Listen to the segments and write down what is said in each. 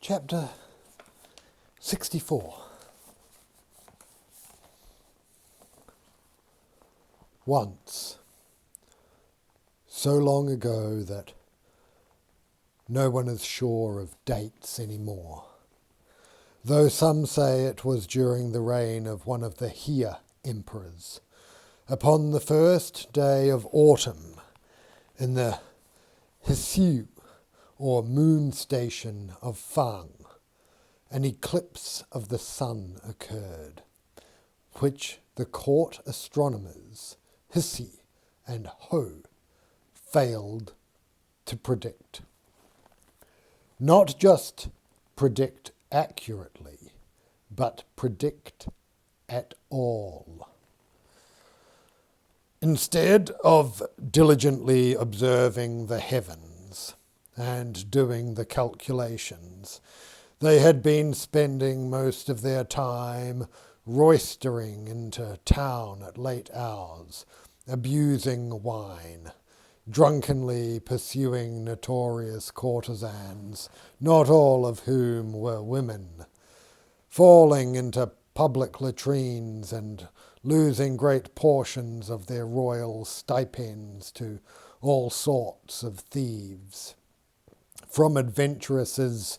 Chapter 64. Once, so long ago that no one is sure of dates anymore, though some say it was during the reign of one of the Hia emperors, upon the first day of autumn in the Hsiu, or moon station of Fang, an eclipse of the sun occurred, which the court astronomers Hsi and Ho failed to predict. Not just predict accurately, but predict at all. Instead of diligently observing the heavens and doing the calculations, they had been spending most of their time roistering into town at late hours, abusing wine, drunkenly pursuing notorious courtesans, not all of whom were women, falling into public latrines and losing great portions of their royal stipends to all sorts of thieves, from adventuresses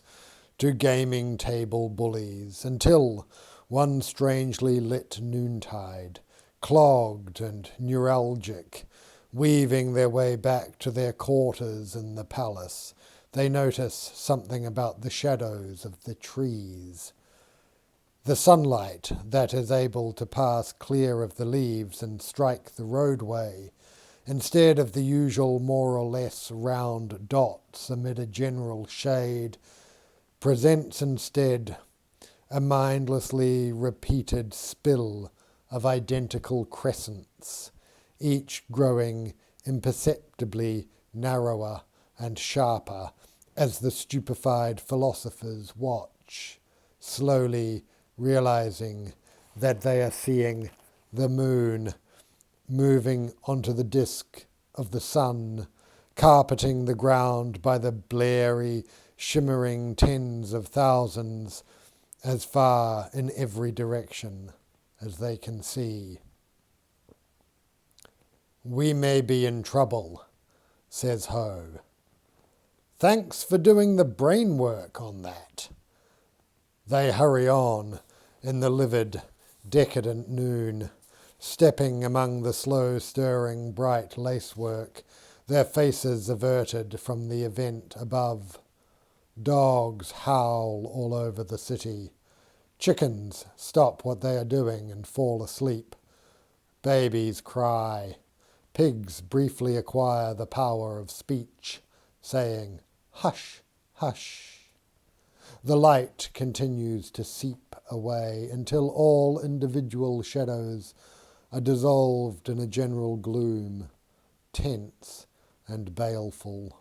to gaming table bullies, until one strangely lit noontide, clogged and neuralgic, weaving their way back to their quarters in the palace, they notice something about the shadows of the trees. The sunlight that is able to pass clear of the leaves and strike the roadway, instead of the usual more or less round dots amid a general shade, presents instead a mindlessly repeated spill of identical crescents, each growing imperceptibly narrower and sharper as the stupefied philosophers watch, slowly realizing that they are seeing the moon moving onto the disk of the sun, carpeting the ground by the blary, shimmering tens of thousands, as far in every direction as they can see. "We may be in trouble," says Ho. "Thanks for doing the brain work on that." They hurry on in the livid, decadent noon, stepping among the slow-stirring bright lacework, their faces averted from the event above. Dogs howl all over the city. Chickens stop what they are doing and fall asleep. Babies cry. Pigs briefly acquire the power of speech, saying, "Hush, hush." The light continues to seep away until all individual shadows are dissolved in a general gloom, tense and baleful.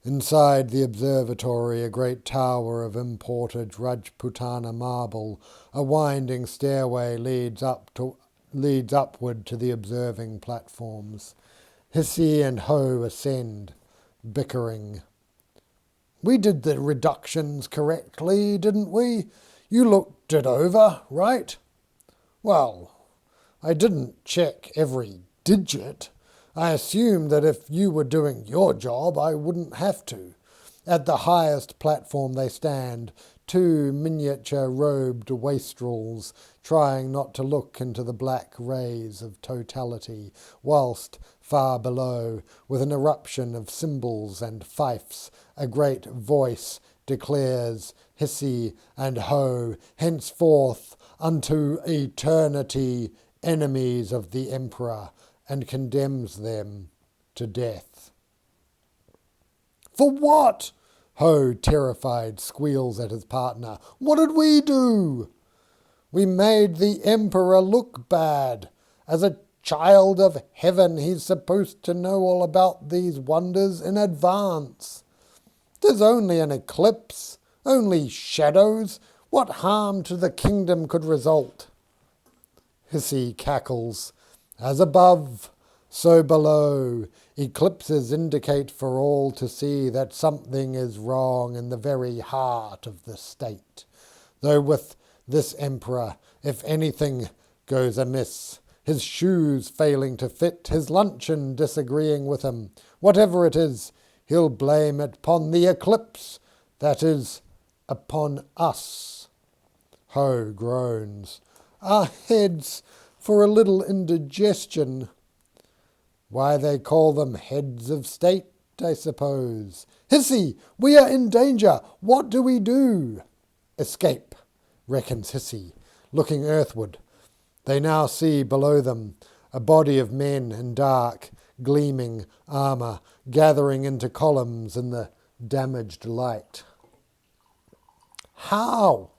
Inside the observatory, a great tower of imported Rajputana marble, a winding stairway leads upward to the observing platforms. Hsi and Ho ascend, bickering. "We did the reductions correctly, didn't we? You looked it over, right?" "Well, I didn't check every digit. I assumed that if you were doing your job, I wouldn't have to." At the highest platform they stand, two miniature-robed wastrels, trying not to look into the black rays of totality, whilst, far below, with an eruption of cymbals and fifes, a great voice declares Hsi and Ho henceforth unto eternity enemies of the emperor, and condemns them to death. "For what?" Ho, terrified, squeals at his partner. "What did we do?" "We made the emperor look bad. As a child of heaven, he's supposed to know all about these wonders in advance. There's only an eclipse, only shadows. What harm to the kingdom could result?" Hsi cackles. "As above, So below, eclipses indicate for all to see that something is wrong in the very heart of the state. Though with this emperor, if anything goes amiss, his shoes failing to fit, his luncheon disagreeing with him, whatever it is, he'll blame it upon the eclipse, that is, upon us. Ho groans. Our heads for a little indigestion. Why they call them heads of state, I suppose. Hissy, we are in danger. What do we do? Escape, reckons Hissy, looking earthward. They now see below them a body of men in dark, gleaming armour, gathering into columns in the damaged light. How?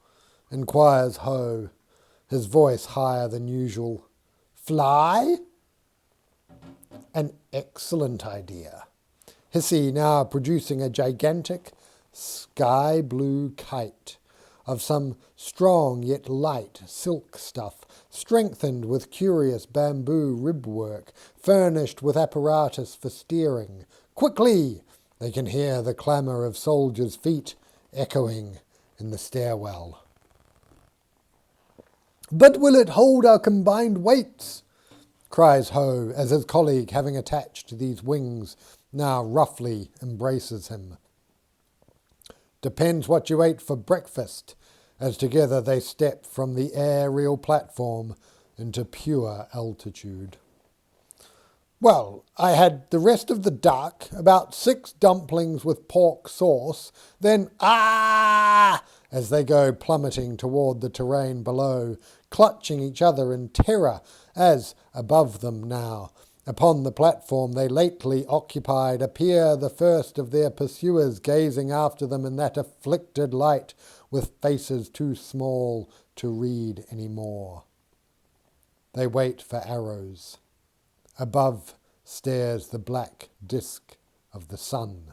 Inquires Ho, his voice higher than usual. Fly? An excellent idea. Hissy now producing a gigantic sky-blue kite of some strong yet light silk stuff, strengthened with curious bamboo ribwork, furnished with apparatus for steering. Quickly! They can hear the clamour of soldiers' feet echoing in the stairwell. But will it hold our combined weights? Cries Ho, as his colleague, having attached these wings, now roughly embraces him. Depends what you ate for breakfast, as together they step from the aerial platform into pure altitude. Well, I had the rest of the duck, about 6 dumplings with pork sauce, then as they go plummeting toward the terrain below, clutching each other in terror as, above them now, upon the platform they lately occupied, appear the first of their pursuers gazing after them in that afflicted light, with faces too small to read any more. They wait for arrows. Above stares the black disk of the sun.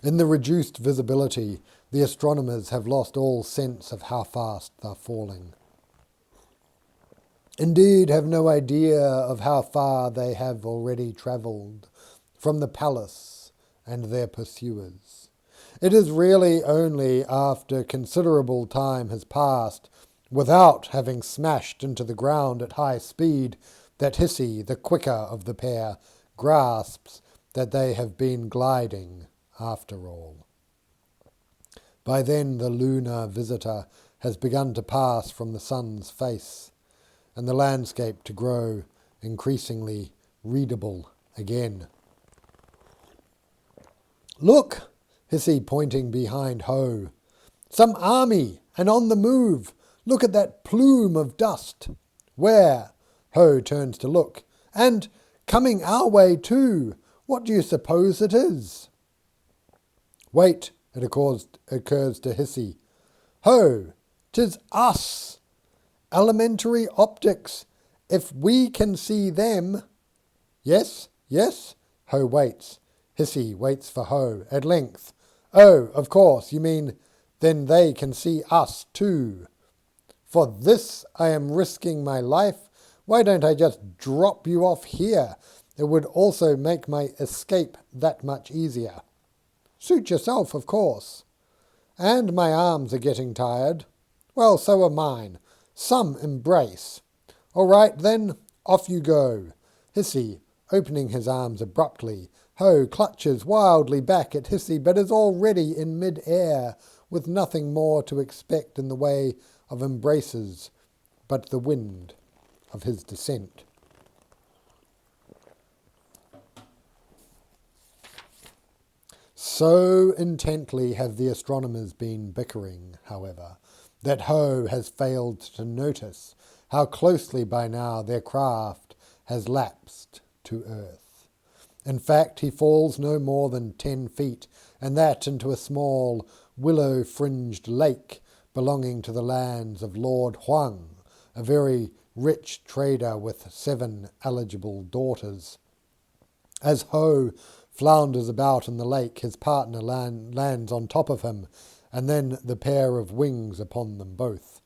In the reduced visibility, the astronomers have lost all sense of how fast they're falling. Indeed, have no idea of how far they have already travelled from the palace and their pursuers. It is really only after considerable time has passed, without having smashed into the ground at high speed, that Hissy, the quicker of the pair, grasps that they have been gliding after all. By then the lunar visitor has begun to pass from the sun's face, and the landscape to grow increasingly readable again. Look, Hissy pointing behind Ho. Some army, and on the move. Look at that plume of dust. Where? Ho turns to look. And coming our way too. What do you suppose it is? Wait, it occurs to Hissy. Ho, 'tis us. Elementary optics. If we can see them. Yes, yes. Ho waits. Hissy waits for Ho. At length. Oh, of course, you mean then they can see us too. For this I am risking my life. Why don't I just drop you off here? It would also make my escape that much easier. Suit yourself, of course. And my arms are getting tired. Well, so are mine. Some embrace. All right, then, off you go. Hissy, opening his arms abruptly. Ho clutches wildly back at Hissy, but is already in mid-air, with nothing more to expect in the way of embraces but the wind of his descent. So intently have the astronomers been bickering, however, that Ho has failed to notice how closely by now their craft has lapsed to earth. In fact, he falls no more than 10 feet, and that into a small, willow-fringed lake belonging to the lands of Lord Huang, a very rich trader with 7 eligible daughters. As Ho flounders about in the lake, his partner lands on top of him, and then the pair of wings upon them both.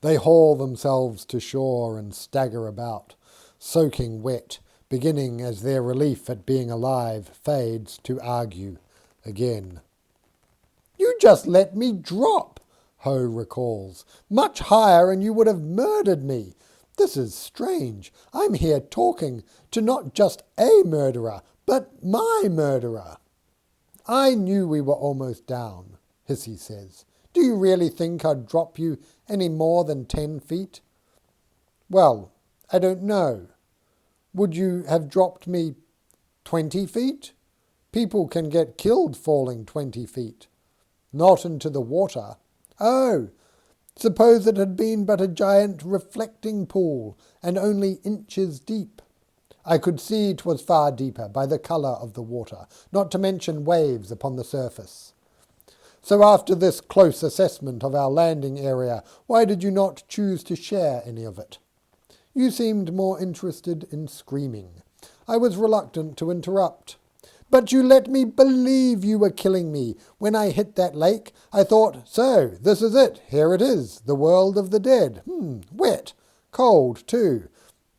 They haul themselves to shore and stagger about, soaking wet, beginning as their relief at being alive fades to argue again. "You just let me drop," Ho recalls. "Much higher and you would have murdered me. This is strange. I'm here talking to not just a murderer, but my murderer." "I knew we were almost down," Hissy says. "Do you really think I'd drop you any more than 10 feet? "Well, I don't know. Would you have dropped me 20 feet? People can get killed falling 20 feet. "Not into the water." "Oh, suppose it had been but a giant reflecting pool, and only inches deep. I could see 'twas far deeper by the colour of the water, not to mention waves upon the surface. So after this close assessment of our landing area, why did you not choose to share any of it? You seemed more interested in screaming. I was reluctant to interrupt. "But you let me believe you were killing me. When I hit that lake, I thought, so, this is it. Here it is, the world of the dead. Wet, cold too.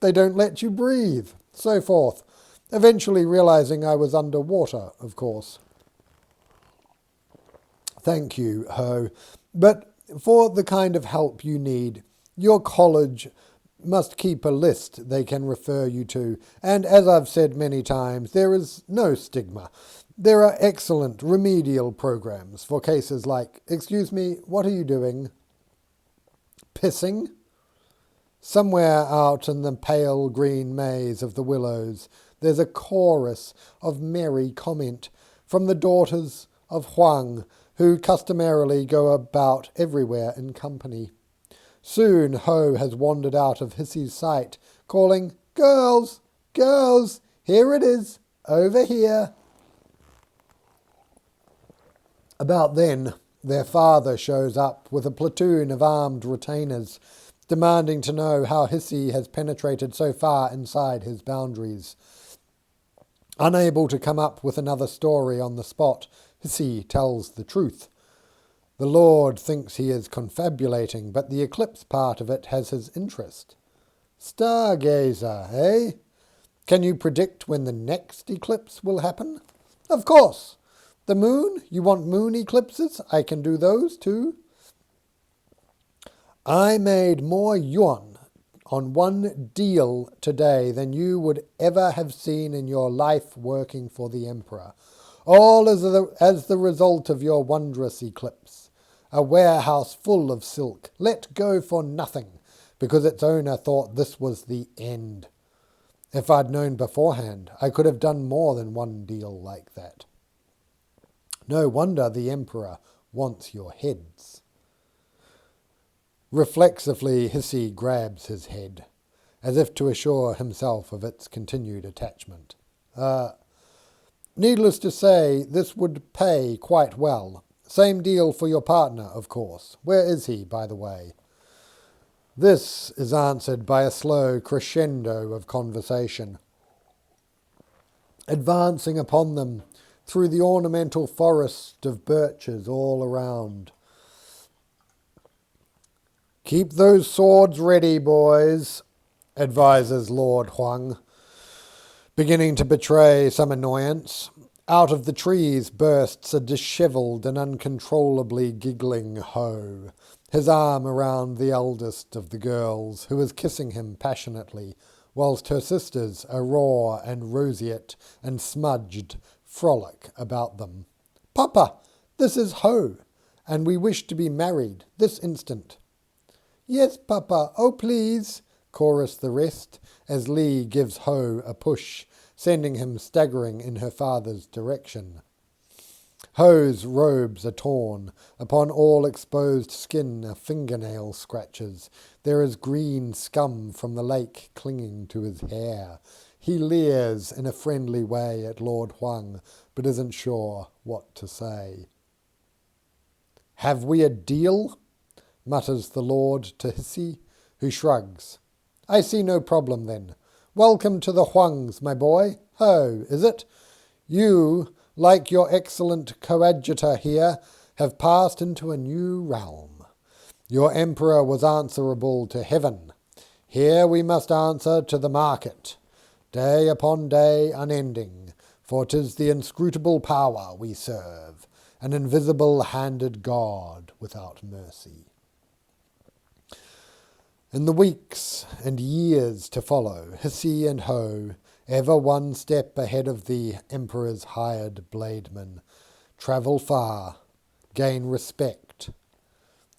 They don't let you breathe." So forth, eventually realizing I was underwater, of course. "Thank you, Ho. But for the kind of help you need, your college must keep a list they can refer you to, and as I've said many times, there is no stigma. There are excellent remedial programs for cases like—" "Excuse me, what are you doing?" "Pissing?" Somewhere out in the pale green maze of the willows, there's a chorus of merry comment from the daughters of Huang, who customarily go about everywhere in company. Soon Ho has wandered out of Hissy's sight, calling, "Girls, girls, here it is, over here." About then, their father shows up with a platoon of armed retainers, demanding to know how Hissy has penetrated so far inside his boundaries. Unable to come up with another story on the spot, Hissy tells the truth. The Lord thinks he is confabulating, but the eclipse part of it has his interest. "Stargazer, eh? Can you predict when the next eclipse will happen?" "Of course. The moon? You want moon eclipses? I can do those too." "I made more yuan on one deal today than you would ever have seen in your life working for the Emperor. All as the result of your wondrous eclipse. A warehouse full of silk, let go for nothing, because its owner thought this was the end. If I'd known beforehand, I could have done more than one deal like that. No wonder the Emperor wants your heads." Reflexively, Hissy grabs his head, as if to assure himself of its continued attachment. Needless to say, this would pay quite well. Same deal for your partner, of course. Where is he, by the way?" This is answered by a slow crescendo of conversation, advancing upon them through the ornamental forest of birches all around. "Keep those swords ready, boys," advises Lord Huang, beginning to betray some annoyance. Out of the trees bursts a dishevelled and uncontrollably giggling Ho, his arm around the eldest of the girls, who is kissing him passionately, whilst her sisters, Aurora and Roseate and Smudged, frolic about them. "Papa, this is Ho, and we wish to be married this instant." "Yes, Papa, oh please," chorus the rest, as Lee gives Ho a push, sending him staggering in her father's direction. Ho's robes are torn. Upon all exposed skin are fingernail scratches. There is green scum from the lake clinging to his hair. He leers in a friendly way at Lord Huang, but isn't sure what to say. "Have we a deal?" mutters the Lord to Hissy, who shrugs. "I see no problem then. Welcome to the Huangs, my boy. Ho, is it? You, like your excellent coadjutor here, have passed into a new realm. Your emperor was answerable to heaven. Here we must answer to the market, day upon day unending, for 'tis the inscrutable power we serve, an invisible-handed God without mercy. In the weeks and years to follow, Hisi and Ho, ever one step ahead of the emperor's hired blademen, travel far, gain respect,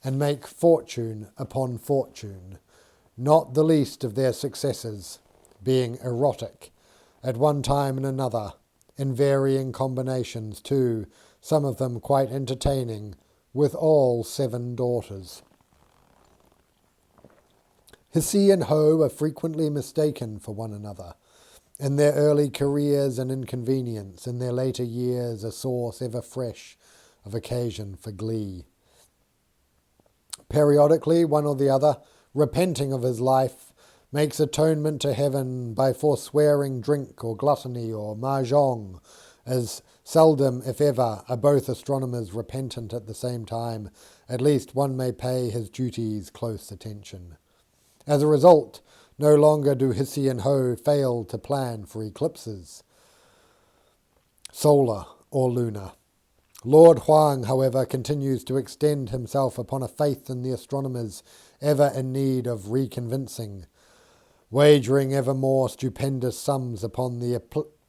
and make fortune upon fortune, not the least of their successes being erotic, at one time and another, in varying combinations too, some of them quite entertaining, with all 7 daughters. Hisi and Ho are frequently mistaken for one another. In their early careers an inconvenience, in their later years a source ever fresh of occasion for glee. Periodically one or the other, repenting of his life, makes atonement to heaven by forswearing drink or gluttony or mahjong, as seldom, if ever, are both astronomers repentant at the same time. At least one may pay his duties close attention. As a result, no longer do Hisi and Ho fail to plan for eclipses, solar or lunar. Lord Huang, however, continues to extend himself upon a faith in the astronomers ever in need of reconvincing, wagering ever more stupendous sums upon the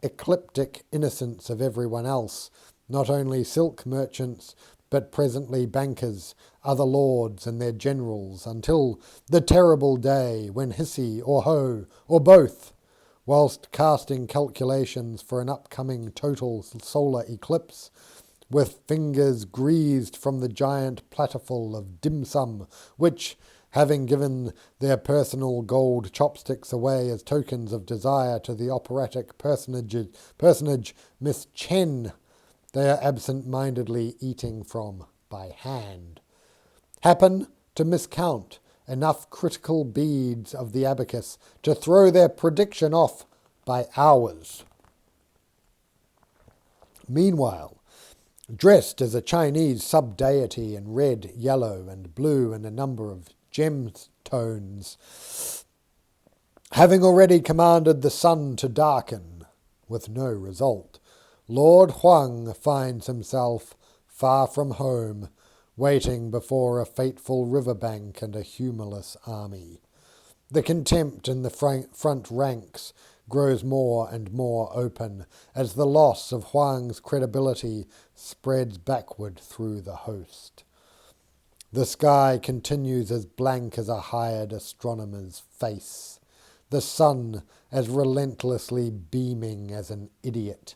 ecliptic innocence of everyone else, not only silk merchants, but presently bankers, other lords and their generals, until the terrible day when Hisi or Ho, or both, whilst casting calculations for an upcoming total solar eclipse, with fingers greased from the giant platterful of dim sum, which, having given their personal gold chopsticks away as tokens of desire to the operatic personage Miss Chen, they are absent-mindedly eating from by hand, happen to miscount enough critical beads of the abacus to throw their prediction off by hours. Meanwhile, dressed as a Chinese sub-deity in red, yellow, and blue and a number of gemstones, having already commanded the sun to darken, with no result, Lord Huang finds himself far from home, waiting before a fateful riverbank and a humorless army. The contempt in the front ranks grows more and more open as the loss of Huang's credibility spreads backward through the host. The sky continues as blank as a hired astronomer's face, the sun as relentlessly beaming as an idiot.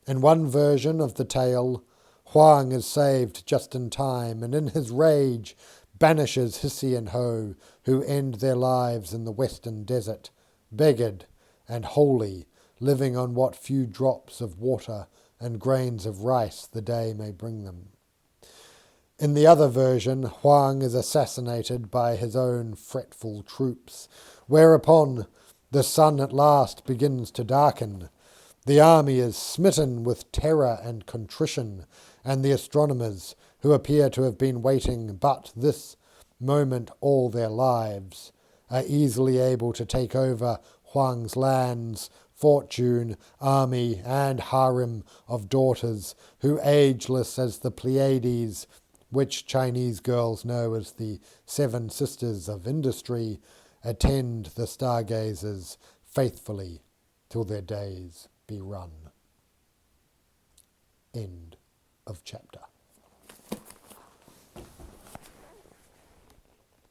In one version of the tale, Huang is saved just in time, and in his rage banishes Hisi and Ho, who end their lives in the western desert, beggared and wholly, living on what few drops of water and grains of rice the day may bring them. In the other version, Huang is assassinated by his own fretful troops, whereupon the sun at last begins to darken. The army is smitten with terror and contrition, and the astronomers, who appear to have been waiting but this moment all their lives, are easily able to take over Huang's lands, fortune, army, and harem of daughters, who, ageless as the Pleiades, which Chinese girls know as the 7 Sisters of Industry, attend the stargazers faithfully till their days be run. End of chapter.